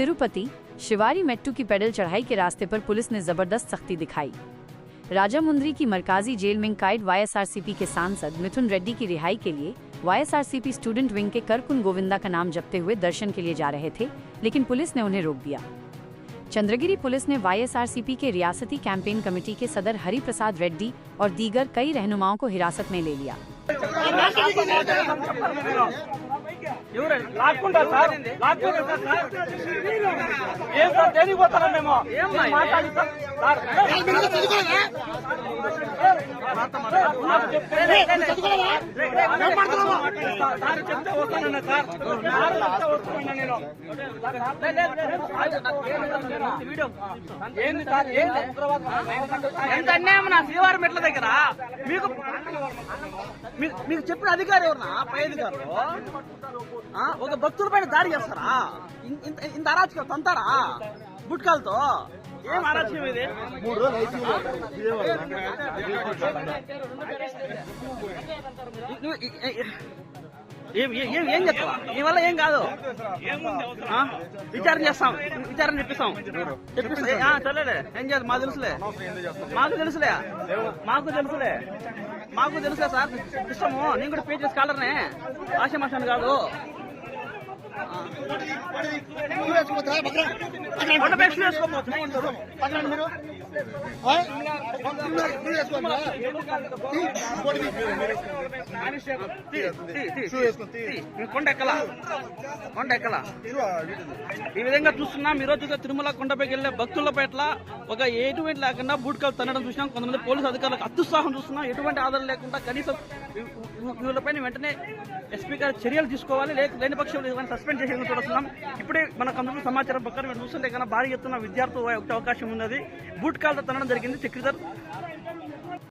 तिरुपति शिवारी मेट्टू की पैदल चढ़ाई के रास्ते पर पुलिस ने जबरदस्त सख्ती दिखाई। राजामुंद्री की मरकाजी जेल में कैद वाईएसआरसीपी के सांसद मिथुन रेड्डी की रिहाई के लिए वाईएसआरसीपी स्टूडेंट विंग के करकुन गोविंदा का नाम जपते हुए दर्शन के लिए जा रहे थे, लेकिन पुलिस ने उन्हें रोक दिया। चंद्रगिरी पुलिस ने वाईएसआरसीपी के रियासती कैंपेन कमेटी के सदर हरि प्रसाद रेड्डी और दीगर कई रहनुमाओं को हिरासत में ले लिया। శ్రీవారి మెట్ల దగ్గర మీకు చెప్పిన అధికారి ఎవరన్నా? పై అధికారులు ఒక భక్తుల పైన దాడి చేస్తారా? ఇంత అరాచకం తంతారా గుట్కాలతో? ఏం అరాచకం ఇది? 3 రోజులు ఏం చెప్తావా? నీ వల్ల ఏం కాదు. విచారణ చేస్తాం, విచారణ చెప్పిస్తాం. చల్లలే ఏం చేయాలి? మాకు తెలుసులే సార్. ఇష్టము నేను కూడా పే చేసి కాలర్నే ఆశమాషాన్ని కాదు. కొండ ఎక్కలా ఈ విధంగా చూస్తున్నాం. ఈ రోజు తిరుమల కొండపైకి వెళ్లే భక్తుల పట్ల ఒక ఎటువంటి లేకుండా బూట్కాలు తన్నడం చూసినాం. కొంతమంది పోలీసు అధికారులకు అత్యుత్సాహం చూస్తున్నాం. ఎటువంటి ఆధారం లేకుండా కనీసం వీళ్ళపైన వెంటనే ఎస్పీ గారు చర్యలు తీసుకోవాలి, లేని పక్షంలో సస్పెండ్ చేసేందుకు చూస్తున్నాం. ఇప్పుడే మనకు అందులో సమాచారం ప్రకారం చూస్తుంటే కన్నా భారీ ఎత్తున విద్యార్థులు ఒకటి అవకాశం ఉన్నది. బూట్ కాలతో తనడం జరిగింది. చక్రధర్